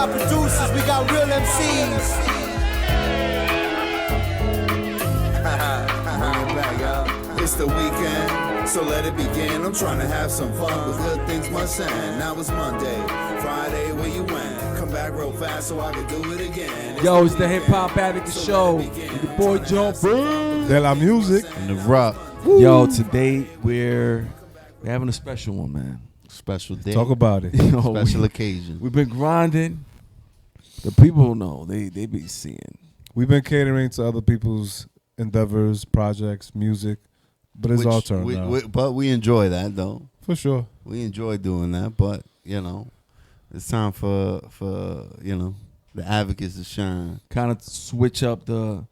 got producers, we got real MCs. Bring it back, y'all. It's the weekend, so let it begin. I'm trying to have some fun with good things must end. Now it's Monday, Friday, where you went? Come back real fast so I can do it again. Yo, it's the Hip Hop Advocate Show. With your boy Joe De La Music. And the rock. Yo, today we're having a special one, man. Special day. Talk about it. You know, Special occasion. We've been grinding. The people know. They be seeing. We've been catering to other people's endeavors, projects, music, but it's all turned out. But we enjoy that, though. For sure. We enjoy doing that, but, you know, it's time for you know, the advocates to shine. Kind of switch up the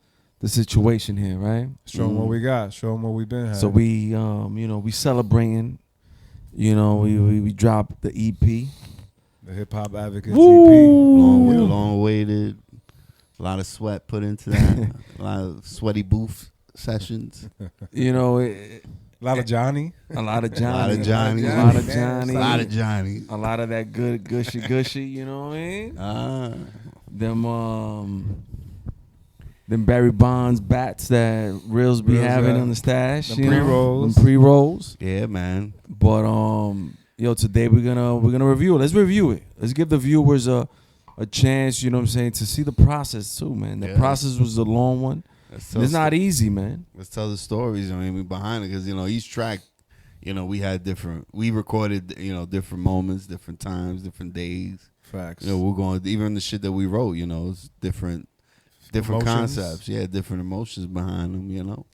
situation here, right? Show them what we got. Show them what we've been having. So we, you know, we celebrating. You know, we dropped the EP. The Hip Hop Advocates Woo! EP. Long waited. A lot of sweat put into that. A lot of sweaty booth sessions. You know, A lot of Johnny. a lot of Johnny. A lot of Johnny. A lot of Johnny. A lot of Johnny. A lot of that good gushy, you know what I mean? Them Barry Bonds bats that Reels be having on the stash. The pre-rolls. Them pre-rolls. Yeah, man. But yo, today we're gonna review it. Let's review it. Let's give the viewers a chance, you know what I'm saying, to see the process too, man. The process was a long one. It's not easy, man. Let's tell the stories, I mean, behind it, because, you know, each track, you know, we recorded, you know, different moments, different times, different days. Facts. You know, we're going, even the shit that we wrote, you know, it's different Emotions. concepts. Yeah, different emotions behind them, you know.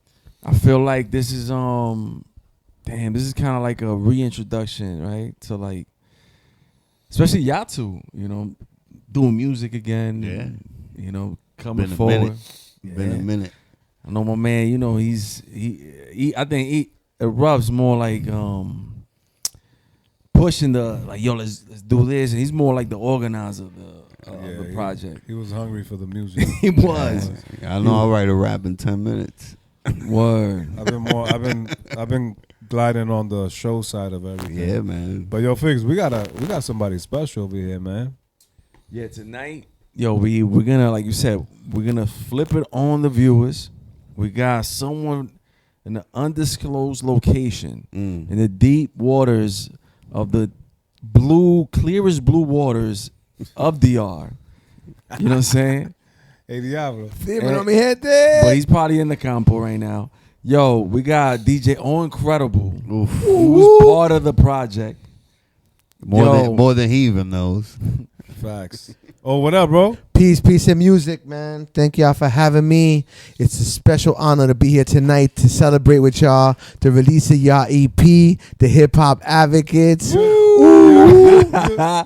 I feel like this is this is kind of like a reintroduction, right? To like, especially y'all two, you know, doing music again. Yeah. You know, coming Been a forward. minute. Been a minute. I know my man, you know, I think it rubs more like pushing the, like, yo, let's do this. And he's more like the organizer of the project. He was hungry for the music. He was. Yeah, I know I'll write a rap in 10 minutes. Word. I've been gliding on the show side of everything. Yeah, man. But yo, Figs, we got somebody special over here, man. Yeah, tonight, yo, we're gonna, like you said, we're gonna flip it on the viewers. We got someone in an undisclosed location in the deep waters of the clearest blue waters of DR. You know what I'm saying? Hey, Diablo. But he's probably in the campo right now. Yo, we got DJ Oincredible, who's part of the project. More than he even knows. Facts. Oh, what up, bro? Peace and music, man. Thank y'all for having me. It's a special honor to be here tonight to celebrate with y'all the release of y'all EP, the Hip Hop Advocates. Ooh.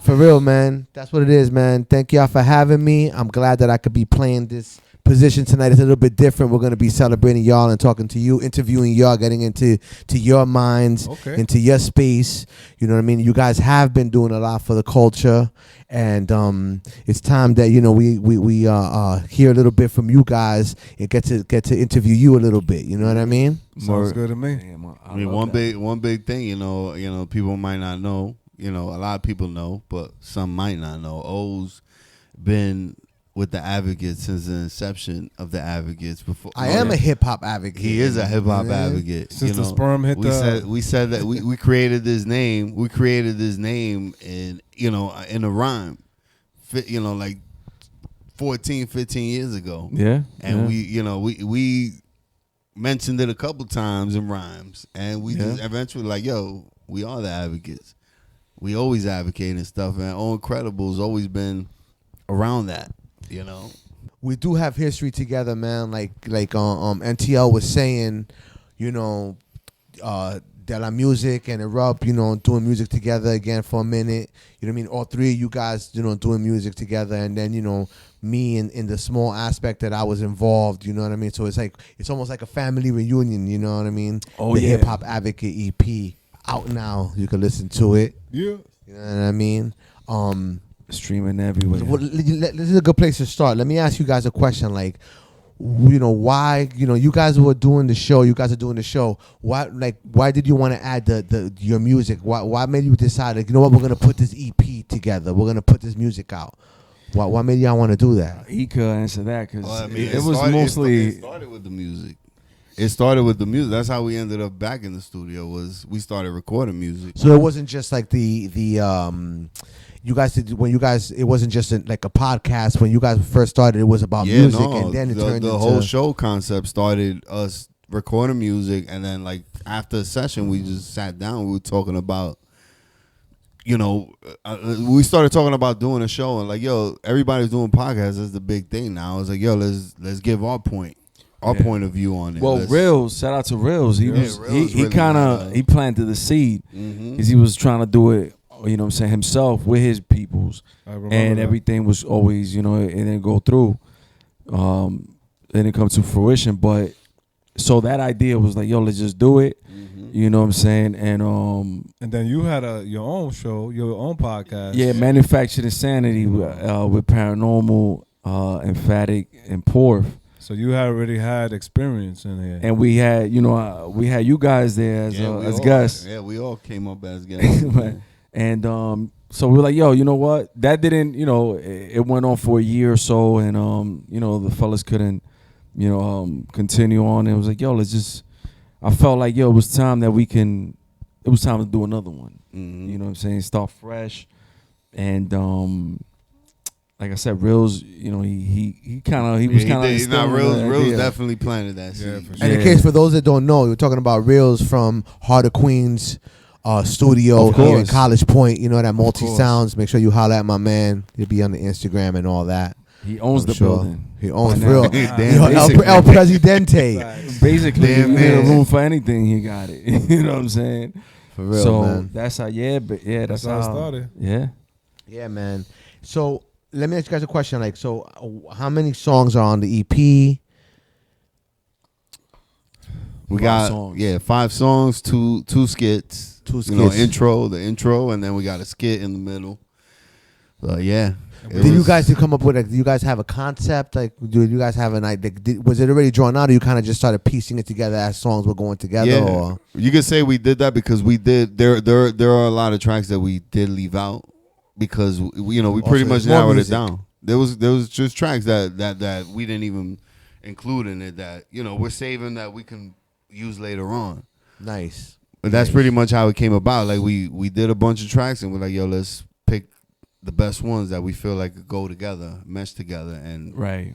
For real, man. That's what it is, man. Thank y'all for having me. I'm glad that I could be playing this position tonight. It's a little bit different. We're going to be celebrating y'all and talking to you, interviewing y'all, getting into your minds, into your space. You know what I mean? You guys have been doing a lot for the culture, and it's time that, you know, we hear a little bit from you guys and get to interview you a little bit. You know what I mean? Sounds good to me. Damn, I mean, one big thing, you know, people might not know. You know, a lot of people know, but some might not know. O's been with the Advocates since the inception of the Advocates. Before I am a hip hop advocate. He is a hip hop advocate. Since the sperm hit we said that we created this name. We created this name in, you know, in a rhyme, you know, like 14, 15 years ago. Yeah. And we mentioned it a couple times in rhymes, and we just eventually like, yo, we are the Advocates. We always advocate and stuff, and Oincredible has always been around that, you know. We do have history together, man. Like NTL was saying, you know, De La Music and Erupt, you know, doing music together again for a minute. You know what I mean? All three of you guys, you know, doing music together, and then, you know, me in the small aspect that I was involved, you know what I mean? So it's almost like a family reunion, you know what I mean? The Hip Hop Advocate EP out now. You can listen to it. Yeah. You know what I mean? Streaming everywhere. Well, this is a good place to start. Let me ask you guys a question. Like, you know, why? You know, you guys were doing the show. You guys are doing the show. Why did you want to add your music? Why made you decide? Like, you know what? We're gonna put this EP together. We're gonna put this music out. What made y'all want to do that? He could answer that because it was started, mostly. It started with the music. It started with the music. That's how we ended up back in the studio. We started recording music. So it wasn't just like the you guys did when you guys. It wasn't just like a podcast when you guys first started. It was about music, and then it turned into the whole show concept started us recording music, and then like after a session, we just sat down. We were talking about, we started talking about doing a show, and like, yo, everybody's doing podcasts. That's the big thing now. I was like, yo, let's give our point of view on it. Well, Reels, shout out to Reels. He planted the seed because he was trying to do it. You know what I'm saying, himself with his peoples, and everything was always, it didn't go through, it didn't come to fruition. But so that idea was like, yo, let's just do it. You know what I'm saying, and then you had your own show, your own podcast. Yeah, Manufactured Insanity with Paranormal, Emphatic, and Porf. So you had already had experience in here, and we had, you guys there as guests. Yeah, we all came up as guests. And so we were like, yo, you know what? That didn't, it went on for a year or so, and the fellas couldn't, continue on. And it was like, yo, I felt like, yo, it was time to do another one. You know what I'm saying? Start fresh. And like I said, Reels, he was Reels definitely planted that seed. Yeah, sure. And in case for those that don't know, we're talking about Reels from Heart of Queens studio here in College Point. You know that Multi Sounds. Make sure you holler at my man. He'll be on the Instagram and all that. He owns the building. He owns real. El Presidente. Basically, if you need a room for anything, he got it. You know what I'm saying? For real, so man. That's how. Yeah, but yeah, that's how it started. Yeah. Yeah, man. So let me ask you guys a question. Like, so how many songs are on the EP? We got 5 songs, two skits. 2 skits. The intro, and then we got a skit in the middle. Yeah. Did you guys come up with? Do you guys have a concept? Like, do you guys have an idea? Was it already drawn out, or you kind of just started piecing it together as songs were going together? Yeah. Or? You could say we did that because we did. There are a lot of tracks that we did leave out because we pretty much narrowed it down. There was just tracks that we didn't even include in it that we're saving that we can use later on. Nice. But that's pretty much how it came about. Like we did a bunch of tracks and we're like, yo, let's pick the best ones that we feel like could go together, mesh together, and right.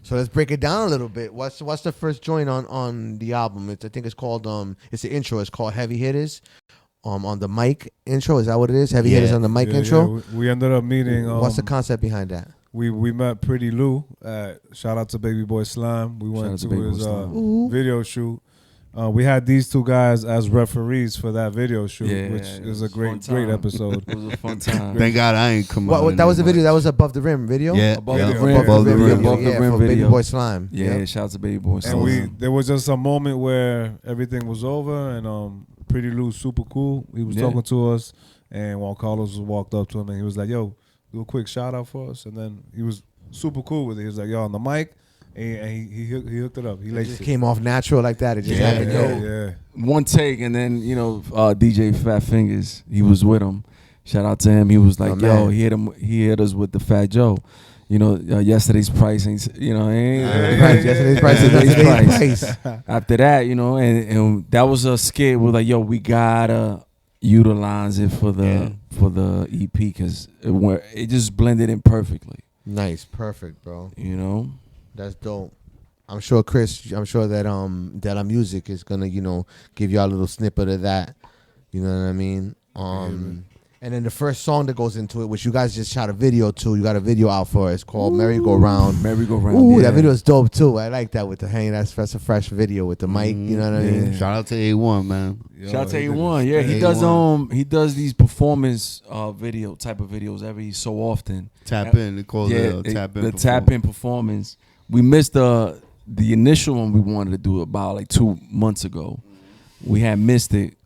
So let's break it down a little bit. What's the first joint on the album? I think it's called it's the intro. It's called Heavy Hitters. On the mic intro, is that what it is? Heavy Hitters on the mic intro. Yeah. We ended up meeting. What's the concept behind that? We met Pretty Lou. Shout out to Baby Boy Slime. We went to his video shoot. We had these 2 guys as referees for that video shoot, which is a great episode. It was a fun time. Thank God I ain't come out. That was the video. That was Above the Rim video. Yeah, Above the rim video. Baby Boy Slime. Yeah, shout out to Baby Boy Slime. And there was just a moment where everything was over, and Pretty Lou super cool. He was talking to us, and Juan Carlos walked up to him and he was like, "Yo, do a quick shout out for us." And then he was super cool with it. He was like, "Yo, on the mic." And he hooked it up. He just came off natural like that. It just happened. Yeah. One take, and then DJ Fat Fingers, he was with him. Shout out to him. He was like, "Yo, he hit us with the Fat Joe." Yesterday's price ain't. Yesterday's price is today's price. After that, and that was a skit. We're like, "Yo, we gotta utilize it for the EP because it just blended in perfectly." Nice, perfect, bro. That's dope. I'm sure that Della Music is gonna, give y'all a little snippet of that. You know what I mean? And then the first song that goes into it, which you guys just shot a video to, you got a video out for it. It's called Merry Go Round. Ooh, that video is dope too. I like that with the hang. That's a fresh video with the mic. You know what I mean? Shout out to A1, man. Shout out to A1. Yeah, he does these performance video type of videos every so often. Tap in. They call it tap in. The tap in performance. We missed the initial one we wanted to do about like 2 months ago. We had missed it.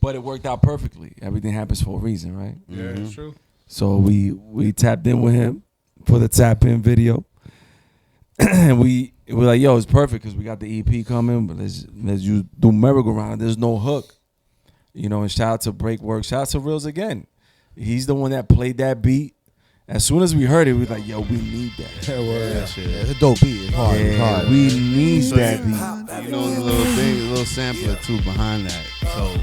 But it worked out perfectly. Everything happens for a reason, right? Yeah, it's true. So we tapped in with him for the tap in video, and we were like, "Yo, it's perfect because we got the EP coming, but let's you do merry-go-round. There's no hook, And shout out to Breakwork. Shout out to Reels again. He's the one that played that beat. As soon as we heard it, we was like, yo, we need that. Yeah, it's a dope beat. It's hard. It's hard. We need So that you- beat. You know, the little thing, a little sampler too behind that. So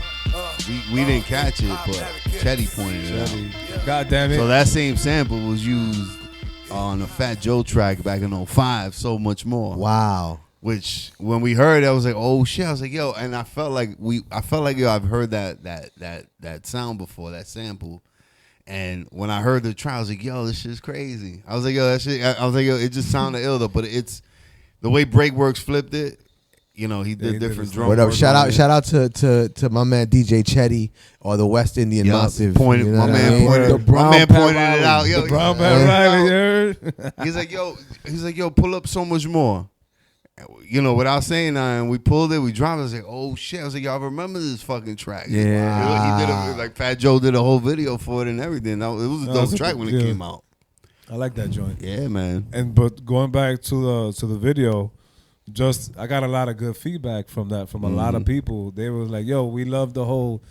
we didn't catch it, but Chetty pointed it out. God damn it. So that same sample was used on the Fat Joe track back in 05, So Much More. Wow. Which when we heard it, I was like, oh shit. I was like, yo, and I felt like yo, I've heard that sound before, that sample. And when I heard the track, I was like, yo, this shit's crazy. I was like, yo, that shit, I was like, yo, it just sounded ill though, but it's the way Breakworks flipped it. You know, he did different drum. What up? work Shout on out! it. Shout out to my man DJ Chetty or the West Indian Yup, Massive. pointed- you know my what I man mean? pointed- The brown my man Pat pointed it Riley. out. Yo, The Brown he- Man Riley, you heard? He's like, yo, pull up So Much More. You know, without saying nothing, we pulled it, we dropped it. I was like, oh shit. I was like, y'all remember this fucking track? Yeah. He did like Fat Joe did a whole video for it and everything. It was a No, dope it's a- track when it yeah. came out. I like that joint. Yeah, man. But going back to the video, I got a lot of good feedback from that from a lot of people. They were like, "Yo, we love the whole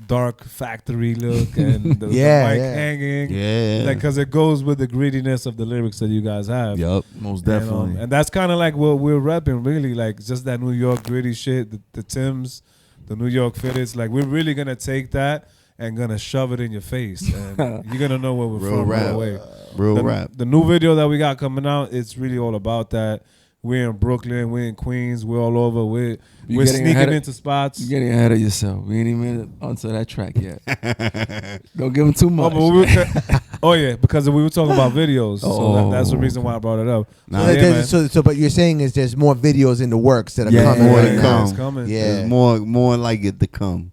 dark factory look and the Yeah, mic yeah. hanging, Yeah. like because it goes with the grittiness of the lyrics that you guys have." Yup. Most And, definitely. and that's kind of like what we're repping, really, like just that New York gritty shit, the Timbs, the New York fitteds. Like we're really gonna take that and gonna shove it in your face, and you're gonna know where we're Real from right rap. away. Real rap. The new video that we got coming out, it's really all about that. We're in Brooklyn, we're in Queens, we're all over. We're getting sneaking ahead of- into spots. You're getting ahead of yourself. We ain't even onto that track yet. Don't give him too Oh, much. but we were, oh yeah, because we were talking about videos, so that's the reason why I brought it up. Nah, So, yeah, man. So, but you're saying is there's more videos in the works that are Yeah, coming more right to now. come. It's coming. Yeah. There's more like it to come.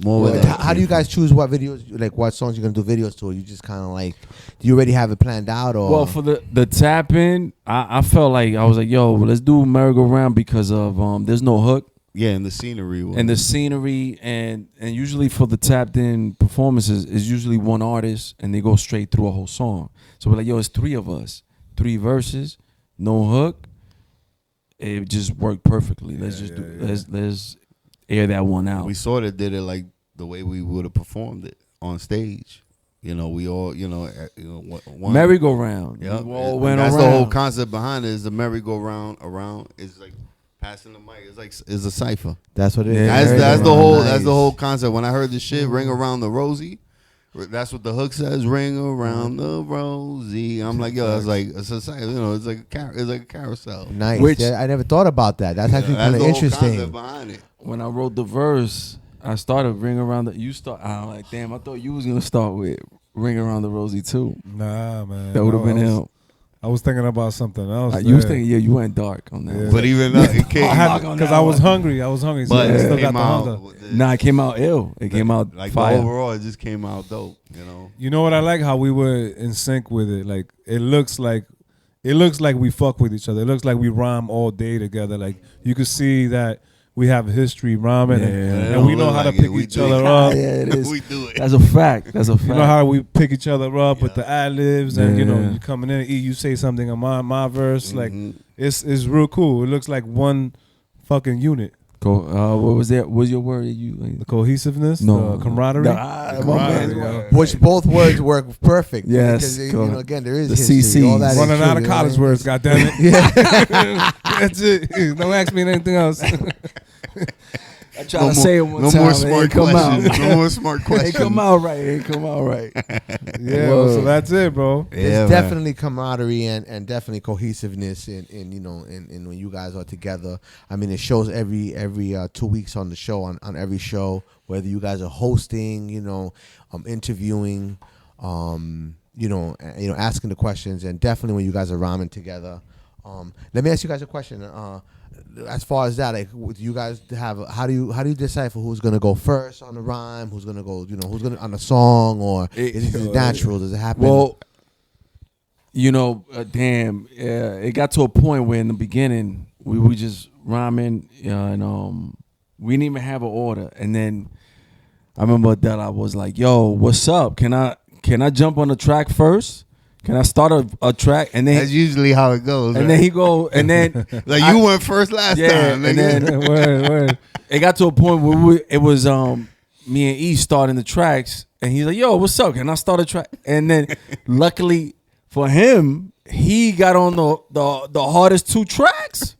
More Well, with that. how do you guys choose what videos, like what songs you're gonna do videos to? Or you just kind of like, do you already have it planned out, or? Well, for the tap in, I felt like I was like, yo, well, let's do merry-go-round because of there's no hook Yeah, and the scenery. Was. and the scenery and usually for the tapped in performances is usually one artist and they go straight through a whole song. So we're like, yo, it's three of us, 3 verses, no hook. It just worked perfectly. Let's let's air that one out. We sort of did it like the way we would have performed it on stage. You know, we all, one Merry-go-round. Yeah, We all went that's around. the whole concept behind it. Is the merry-go-round around. It's like passing the mic. It's like it's a cipher. that's what it is. Yeah, That's the merry-go-round. whole. Nice. That's the whole concept. When I heard this shit, ring around the Rosie. That's what the hook says. Ring around the Rosie. I'm like, yo, that's like it's a cycle. You know, it's like a carousel. Nice. Which- Yeah, I never thought about that. That's actually That's kind of the whole interesting. concept behind it. When I wrote the verse, I started ring around the. I'm like, damn, I thought you was gonna start with ring around the Rosie too. Nah, man. That would have been him. I was thinking about something else. You was thinking, yeah, you went dark on that. Yeah. But even though it came, because I was hungry. I was hungry. So but I it still got came the out. hunger. Nah, it came out ill. It came out like fire. the overall. It just came out dope. You know. You know what I like? How we were in sync with it. Like it looks like we fuck with each other. It looks like we rhyme all day together. Like you could see that we have history rhyming, Yeah. and we know how to pick We each do other it. up. Yeah, it is. We do it. That's a fact. That's a fact. You know how we pick each other up with the ad libs, and you know Yeah. you coming in, you say something on my verse. Like Mhm. it's real cool. It looks like one fucking unit. Go. What was that? What was your word that you? The cohesiveness, No. the camaraderie. Nah, The my camaraderie, man. yo. Which both words work perfect. Yes, Because, cool. again, there is The history. CCs. All that is Running true, out of you know college what I mean? words, goddammit. Yeah. That's it. Don't ask me anything else. I tried to say it one no time. more It smart ain't come questions. out. No more smart It questions. ain't come out right. It ain't come out right. Yeah, Whoa. so that's it, bro. There's Yeah, man. definitely camaraderie and definitely cohesiveness in when you guys are together. I mean, it shows every 2 weeks on the show on every show, whether you guys are hosting, interviewing, asking the questions, and definitely when you guys are rhyming together. Let me ask you guys a question. As far as that, like, do you guys have? How do you decipher who's gonna go first on the rhyme? Who's gonna go? Who's gonna on the song? Or is it natural? Does it happen? Well, damn, it got to a point where in the beginning we were just rhyming, and we didn't even have an order. And then I remember that I was like, "Yo, what's up? Can I jump on the track first? Can I start a track?" And then That's usually how it goes. and right? then he go, and then like you went first last yeah, time. and nigga. then word. it got to a point where it was me and E starting the tracks, and he's like, "Yo, what's up?" And I started track, and then luckily for him, he got on the hardest 2 tracks.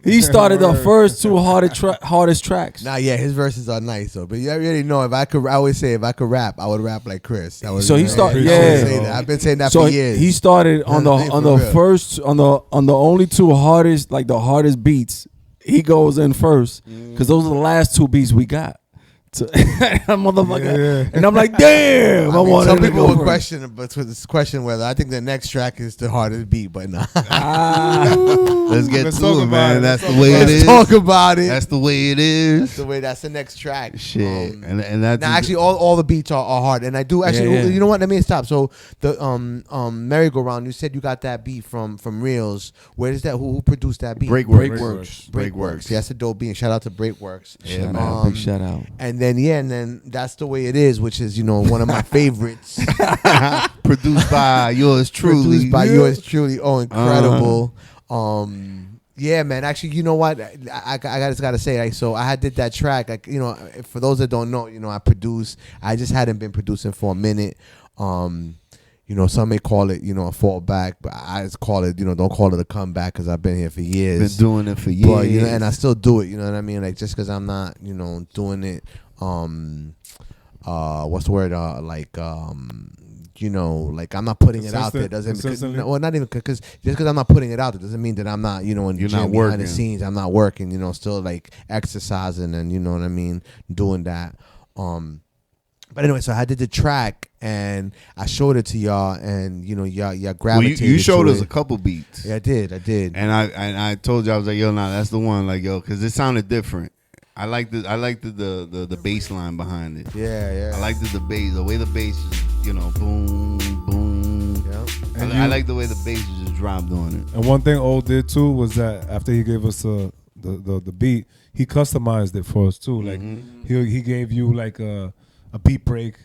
He started the first 2 hardest tracks. Nah, yeah, his verses are nice though. But you already know I always say if I could rap, I would rap like Chris. So he started. Yeah, I've been saying that for years. He started on the only 2 hardest, like the hardest beats. He goes in first because those are the last 2 beats we got. Motherfucker. And I'm like, damn. I mean, some people would question whether I think the next track is the hardest beat, but nah. Let's get to it, man. That's the way it is. Let's talk about it. That's the way it is. That's the next track. Shit. And that's now actually all the beats are hard. And I do actually you know what? Let me stop. So the merry-go-round, you said you got that beat from Reels. Where is that? Who produced that beat? Breakworks. Yeah, that's a dope beat. And shout out to Breakworks. Yeah, man. Big shout out. And then that's the way it is, which is one of my favorites. Produced by yours truly. Oincredible. Yeah, man. Actually, you know what? I just gotta say, like, so I did that track. Like, for those that don't know, I produce. I just hadn't been producing for a minute. Some may call it, a fallback, but I just call it, don't call it a comeback because I've been here for years. Been doing it for years. But, and I still do it, you know what I mean? Like, just because I'm not, doing it, what's the word? Like I'm not putting it out there doesn't not even because just because I'm not putting it out there doesn't mean that I'm not, in the You're gym not behind working. the scenes. I'm not working, still like exercising and, you know what I mean, doing that. But anyway, so I did the track and I showed it to y'all, and y'all gravitated. You showed to us it. a couple beats. Yeah, I did. And I told you, I was like, yo, nah, that's the one, like, yo, because it sounded different. I liked the bass line behind it. Yeah. I liked the bass, the way the bass is, boom, boom. Yeah. I like the way the bass is just dropped on it. And one thing Old did too was that after he gave us the beat, he customized it for us too. Like he gave you like a beat break.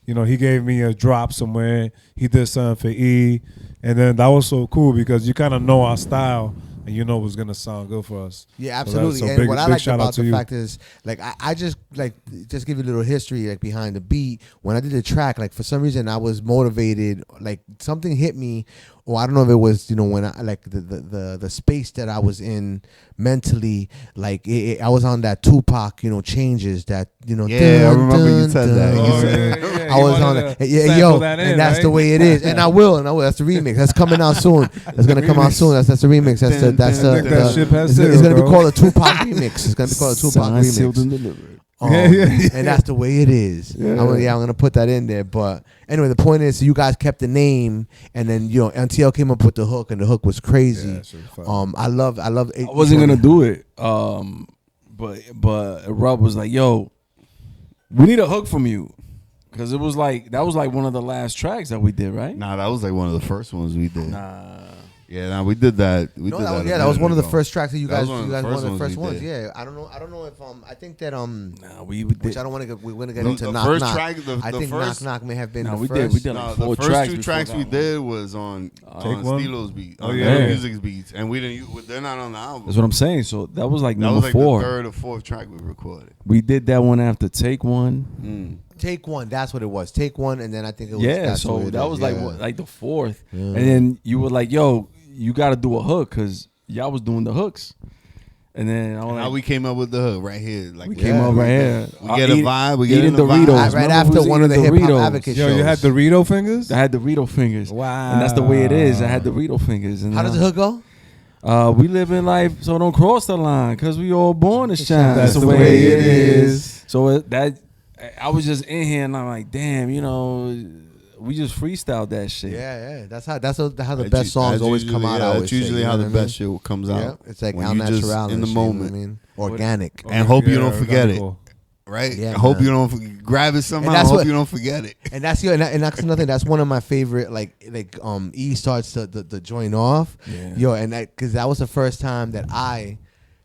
He gave me a drop somewhere. He did something for E, and then that was so cool because you kind of know our style. And it was gonna sound good for us. Yeah, absolutely. So and what I like about the you. fact is, like, I just give you a little history, like, behind the beat. When I did the track, like, for some reason I was motivated. Like, something hit me, or I don't know if it was, when I like the space that I was in mentally. Like, I was on that Tupac, changes that, Yeah, I remember you said that. I was on it. And that's the way it is. And I will. That's the remix. That's coming out soon. That's gonna come out soon. That's the remix. That's it's gonna be called a Tupac remix. It's gonna be called a Tupac remix. And that's the way it is. I'm gonna put that in there. But anyway, the point is, you guys kept the name, and then NTL came up with the hook, and the hook was crazy. I love. I wasn't gonna do it, but Rob was like, "Yo, we need a hook from you." Because that was like one of the last tracks that we did, right? Nah, that was like one of the first ones we did. Nah. Yeah, we did that. That was one of the first tracks that you guys. One of the first ones. Did. Yeah, I don't know if I think that Nah, we which I don't want to get. We're gonna get into the knock first knock. track. I think first, knock may have been the we first. did like 4 the tracks. first 2 tracks we did was on Stilo's beat, on Music's beats, and we didn't. They're not on the album. That's what I'm saying. So that was like number like 4. The 3rd or 4th track we recorded. We did that one after Take One. Take One, that's what it was. Take One, and then I think it was. Yeah, so that was like the 4th, and then you were like, "Yo, you got to do a hook," because y'all was doing the hooks, and then we came up with the hook right here. Like we came up right here. We get a vibe. We get eating the Doritos vibe. Right after one of the hip hop advocate shows. Yo, you had Dorito fingers. I had Dorito fingers. Wow, and that's the way it is. I had Dorito fingers. And how does the hook go? We live in life, so don't cross the line, because we all born to shine. That's the way it is. So I was just in here, and I'm like, damn, we just freestyled that shit. Yeah. That's how the best songs always come out. That's usually how the best shit comes out. Yeah, it's like when al you just natural in the moment. I mean, organic. And hope you don't forget it. Right? Yeah, I hope you don't grab it somehow. I hope you don't forget it. And that's that's another thing. That's one of my favorite. Like E starts the joint off. Yeah. Yo, and because that was the first time that I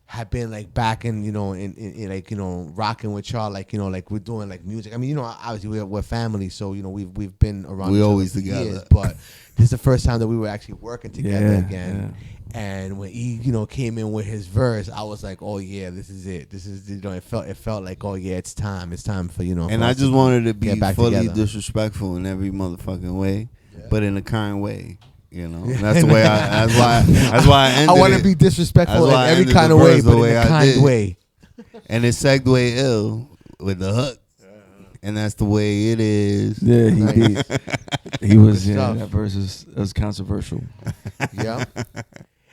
have been like back in, you know, in like, you know, rocking with y'all, like, you know, like we're doing like music. I mean, you know, obviously we're family, so you know we've been around. We each other always for together. years, but this is the first time that we were actually working together Yeah, again. And when he, you know, came in with his verse, I was like, oh yeah, this is it. This is, you know, it felt like, oh yeah, it's time for, you know. And for I us just wanted to be get back fully together. disrespectful in every motherfucking way, but in a kind way. You know, Yeah. that's the way. That's why I ended. I want to it. be disrespectful That's in why I every ended kind the of way, verse but the in way a I kind did. way. And it segued ill with the hook, and that's the way it is. Yeah, he Nice. did. He was, Good yeah, stuff. that verse is controversial. Yeah.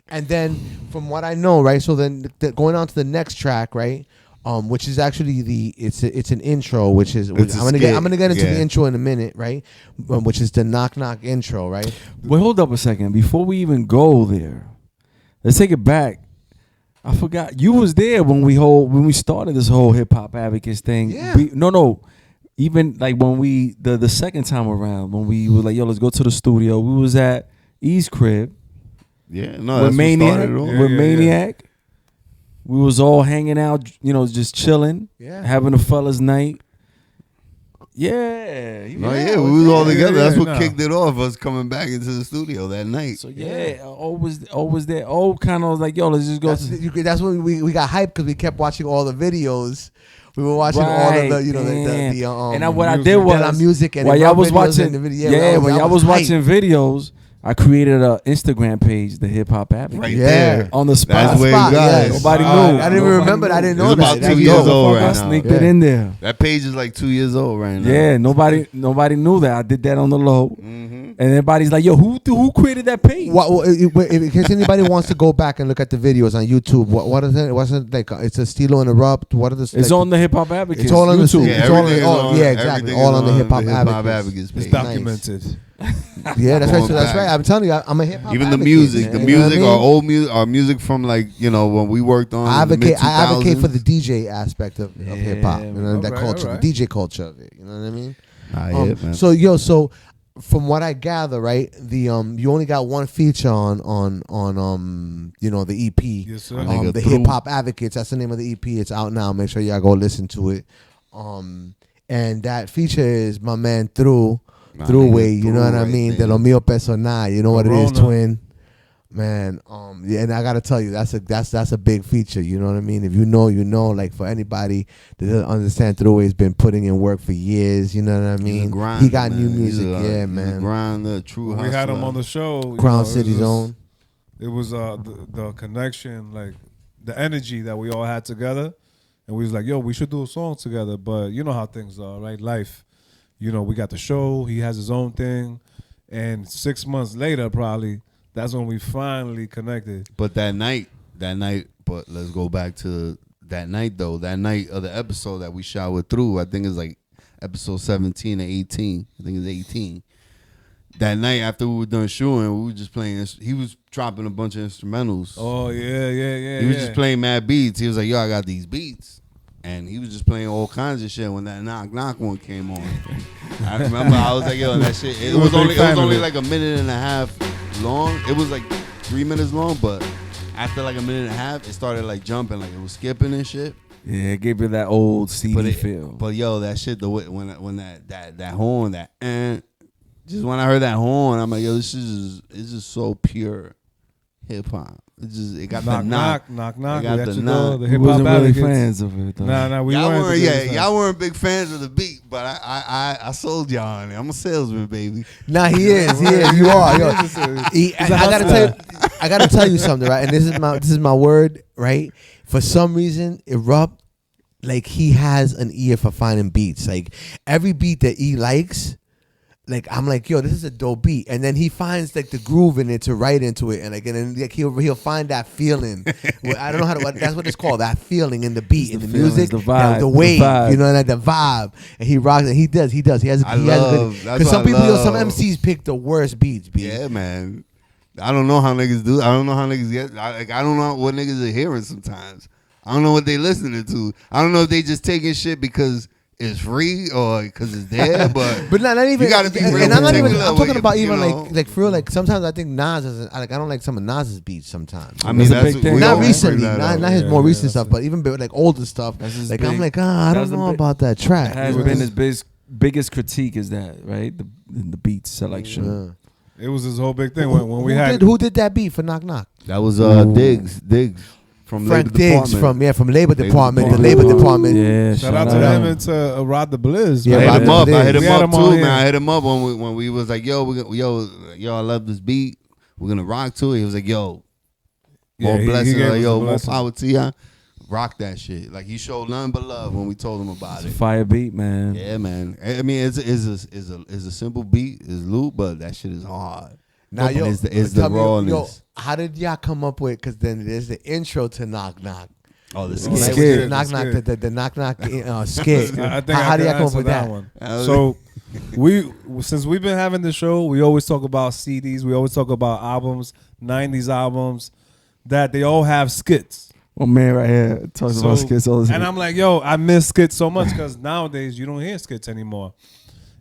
And then from what I know, right? So then going on to the next track, right? Which is actually it's an intro, which is It's a I'm gonna get into skit, the intro in a minute, right? Which is the knock knock intro, right? Wait, hold up a second. Before we even go there, let's take it back. I forgot you was there when we started this whole hip hop advocates thing. Yeah. No. Even like when we the second time around when we were like, yo, let's go to the studio. We was at E's crib Yeah, no, with that's Maniac. what started it all. With Yeah. Maniac. We was all hanging out, you know, just chilling, Yeah. having a fellas night. Yeah, No, yeah, we was all yeah, together. yeah, That's what no. kicked it off. Us coming back into the studio that night. So yeah, always there. Oh, kind of was like, yo, let's just go. That's when we got hyped because we kept watching all the videos. We were watching all of the, you know, and what I music. did was the music and while the y'all rap was videos watching, and the video. yeah, when I y'all was hyped. watching videos, I created an Instagram page, the Hip Hop Advocate, Right Yeah. there. on the spot. That's where Spot, you guys. yes. Nobody Wow. knew. I didn't even Nobody remember that. I knew. didn't know It's that. about That's 2 years dope. old I right sneaked now. it in there. That page is like 2 years old right now. Yeah, nobody knew that. I did that on the low, Mm-hmm. and everybody's like, "Yo, who created that page?" In case anybody wants to go back and look at the videos on YouTube, what is it? What's it like? It's a Stilo Interrupt. What are the? It's like, on the Hip Hop Advocate. It's all on the YouTube. Yeah, It's all on everything the- is on. yeah, exactly. Everything All is on the Hip Hop Advocates. Advocates It's page. documented. Yeah, that's right. Going So that's back. right. I'm telling you, I'm a hip hop. Even the advocate, music, man. the You know what I music, mean? our old music, our music from like when we worked on. I advocate for the mid-2000s. DJ aspect of hip hop. You know, that Alright, culture, alright. the DJ culture of it. You know what I mean? Man. So from what I gather, right, the you only got one feature on you know, the EP. Yes, sir. Nigga The through. Hip Hop Advocates. That's the name of the EP. It's out now. Make sure y'all go listen to it. And that feature is my man Through Way. You know what I mean? De lo mío personal. You know what it is, Corona. twin. Man, yeah, and I gotta tell you, that's a big feature. You know what I mean? If you know, you know. Like for anybody that doesn't understand, Through Way has been putting in work for years. You know what I mean? He got new music, yeah, man. Grinder, true When hustler. we had him on the show. you Crown know, it was City's just- own. It was the connection, like the energy that we all had together, and we was like, yo, we should do a song together. But you know how things are, right? Life. You know, we got the show. He has his own thing, and 6 months later, probably that's when we finally connected. But that night, but let's go back to that night though. That night of the episode that we shot with Through, I think it's like episode 17 or 18. I think it's 18. That night after we were done shooting, we were just playing. He was dropping a bunch of instrumentals. Oh yeah. He was just playing mad beats. He was like, yo, I got these beats. And he was just playing all kinds of shit when that knock knock one came on. I remember I was like, yo, that shit. It was only like a minute and a half long. It was like 3 minutes long, but after like a minute and a half, it started like jumping, like it was skipping and shit. Yeah, it gave you that old CD feel. But yo, that shit, when that horn, just when I heard that horn, I'm like, yo, it's just so pure hip hop. It got the knock. knock. It We got at the your knock. door, the We hip hop wasn't really advocates. fans of it though. Nah, we Y'all weren't. weren't, but yeah, it's like- y'all weren't big fans of the beat, but I sold y'all on it. I'm a salesman, baby. Nah, he is. You are. Yo. I gotta tell you something, right? And this is my word, right? For some reason, Erupt, like he has an ear for finding beats. Like every beat that he likes, like I'm like, yo, this is a dope beat, and then he finds like the groove in it to write into it, and then like he'll find that feeling. I don't know how to. That's what it's called. That feeling in the beat, in the feelings, music, the vibe, the wave. the vibe. You know, like the vibe, and he rocks. And he does. He has. I He has a love- good. that's Because some what I people, some love. MCs pick the worst beats. B. Yeah, man. I don't know how niggas do. I don't know how niggas get. I don't know what niggas are hearing sometimes. I don't know what they listening to. I don't know if they just taking shit because it's free or because it's there, but not even. you gotta be real and I'm not even. particular I'm with talking about you even know. like for real. Like sometimes I think Nas is like I don't like some of Nas's beats sometimes. I mean, That's a that's big thing. we Not always recently, bring that up. not his Yeah, more yeah, recent that's stuff, it. but even like older stuff. That's his Like big- I'm like, I that's don't the know big- about that track. has was- been his biggest critique is that, right? The beat selection. It was his whole big thing when we had. Who did that beat for Knock Knock? That was Diggs from Frank Labor Diggs Department. from Labor Department, the Department. Labor Department. Yeah, Shout out to him and to Rod the Blizz. Yeah, man. I hit him Rod up. the I hit Blizz. him We had up him on too, here. man. I hit him up when we was like, yo, I love this beat. We're gonna rock to it. He was like, yo, more he blessings. gave Like, us yo, the more blessing. power to ya. Rock that shit. Like he showed nothing but love when we told him about It's a it. fire beat, man. Yeah, man. I mean, it's a simple beat, it's loop, but that shit is hard. Now, yo, it's the tell me, rawness. yo, how did y'all come up with? Because then there's the intro to Knock Knock. Oh, the Right, skit. which is skit. the Knock Knock, the Knock Knock skit. I think How do y'all come up answer with that? one? So since we've been having the show, we always talk about CDs. We always talk about albums, 90s albums, that they all have skits. Well, man, right here talks about skits all the time. And I'm like, yo, I miss skits so much because nowadays you don't hear skits anymore.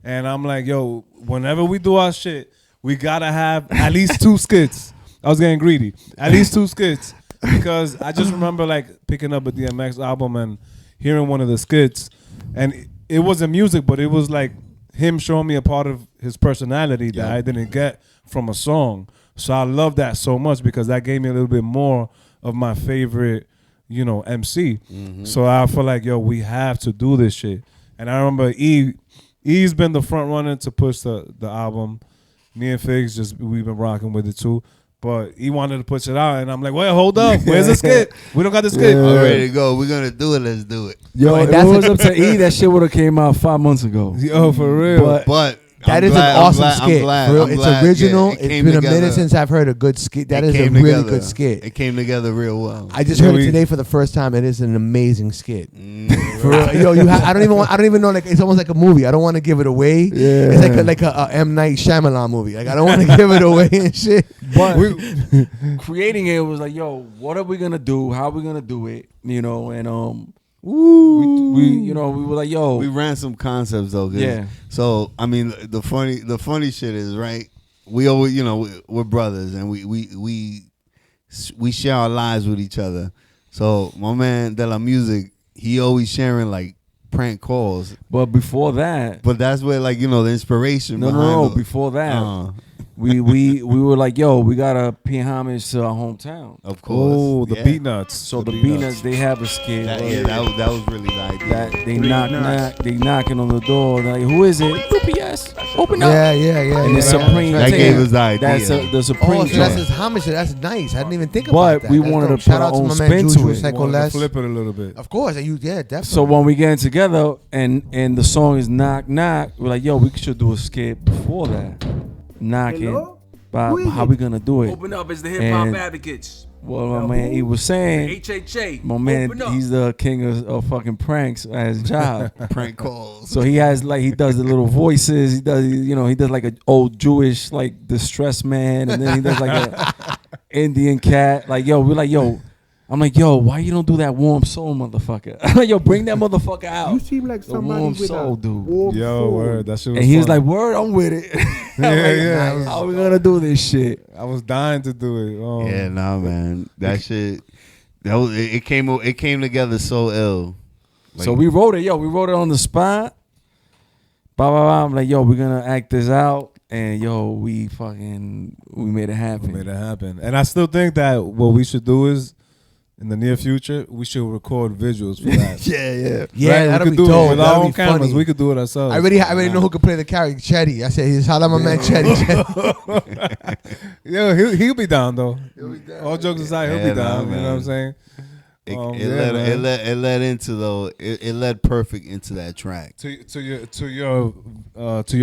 And I'm like, yo, whenever we do our shit, we gotta have at least 2 skits. I was getting greedy. At least 2 skits. Because I just remember like picking up a DMX album and hearing one of the skits. And it wasn't music, but it was like him showing me a part of his personality that I didn't get from a song. So I love that so much because that gave me a little bit more of my favorite, MC. So I feel like, yo, we have to do this shit. And I remember E's been the front runner to push the album. Me and Figs we've been rocking with it too. But he wanted to push it out, and I'm like, wait, hold up. Where's the skit? We don't got the skit. I'm ready to go. We're gonna do it. Let's do it. Yo, Right, if that's it was up to E, that shit would have came out 5 months ago. Yo, for real. But That I'm is glad- an awesome I'm skit. glad- For real, I'm it's glad, original. yeah, it It's came been a together. minute since I've heard a good skit. That It is a came really together. good skit. It came together real well. I just heard Yeah, it today for the first time. It is an amazing skit. For real. Yo, I don't even know. Like it's almost like a movie. I don't want to give it away. Yeah. It's like a M Night Shyamalan movie. Like I don't want to give it away and shit. But creating it was like, yo, what are we gonna do? How are we gonna do it? And we were like, yo, We ran some concepts though. 'Cause- Yeah. So I mean, the funny shit is right. We always, we're brothers, and we share our lives with each other. So my man De La Music, he always sharing like prank calls. but before that, But that's where the inspiration. no, behind the- before that, Uh, we were like, yo, we gotta pay homage to our hometown. of course. Oh, the Yeah. Beat Nuts. So the Beatnuts, they have a skit. That was really the idea. that they they knocking on the door. They're like, who is it? UPS. Open up. Yeah. And the Supreme. That thing, gave us the idea. That's the Supreme. Oh, so that's joint. his homage. That's nice. I didn't even think But about that. we That's wanted dope. to Shout put out our to my own man spin to Juju it. Psycho Wanted to Les. flip it a little bit. Of course, definitely. So when we get together and the song is knock knock, we're like, yo, we should do a skit before that. Knocking. But how we gonna do it? Open up, it's the hip hop And- advocates. Well, my man, he was saying, HHA. my man, Open up. he's the king of fucking pranks at his job. prank calls. So he has he does the little voices. He does like an old Jewish distressed man, and then he does like a Indian cat. Like yo, we're like yo. I'm like yo, why you don't do that warm soul, motherfucker? I'm like yo, bring that motherfucker out. You seem like The somebody warm with soul, a dude. warm Yo, soul. word. That shit was And he was fun. like, word, I'm with it. Yeah, yeah. How we gonna do this shit? I was dying to do it. Yeah, nah, man. That shit. It came together so ill. So we wrote it, yo. We wrote it on the spot. I'm like, yo, we're gonna act this out, and yo, we made it happen. Made it happen. And I still think that what we should do is, in the near future, we should record visuals for that. Yeah. Yeah, Right? that'll we be could do dope. it with That'll our be own cameras. funny. We could do it ourselves. I already know who could play the character. Chetty. I said, shout out my man Chetty. Yo, he'll be down though. All jokes aside, he'll Yeah, be down. nah, You know what I'm man. saying? It man. led into though. It led perfect into that track. To your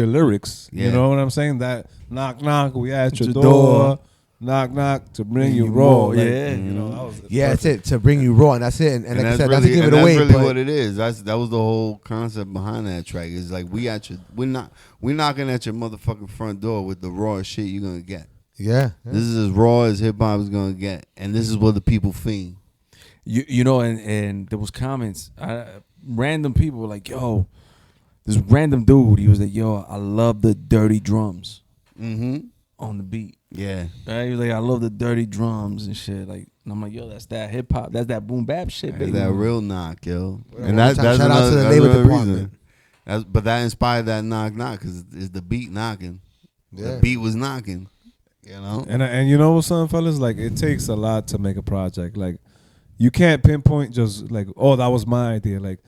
lyrics. Yeah. You know what I'm saying? That knock knock, we at your Your door. door. Knock knock to bring you you raw. raw, Like, yeah. You know, that was Yeah, that's it. To bring you raw, and that's it. And like I that's said, really, not to give it and away, that's really but what it is. That was the whole concept behind that track. It's like we're knocking at your motherfucking front door with the raw shit you're gonna get. yeah. This is as raw as hip hop is gonna get, and this is what the people fiend. You know, and there was comments. Random people were like, yo, this random dude, he was like, yo, I love the dirty drums on the beat. Yeah. Right? He was like, I love the dirty drums and shit. Like, and I'm like, yo, that's that hip hop, that's that boom bap shit, baby. That real knock, yo. And that's shout out to the labor department. But that inspired that knock because it's the beat knocking. Yeah. The beat was knocking. You know? And you know what, son, fellas? Like, it takes a lot to make a project. Like, you can't pinpoint just like, oh, that was my idea. Like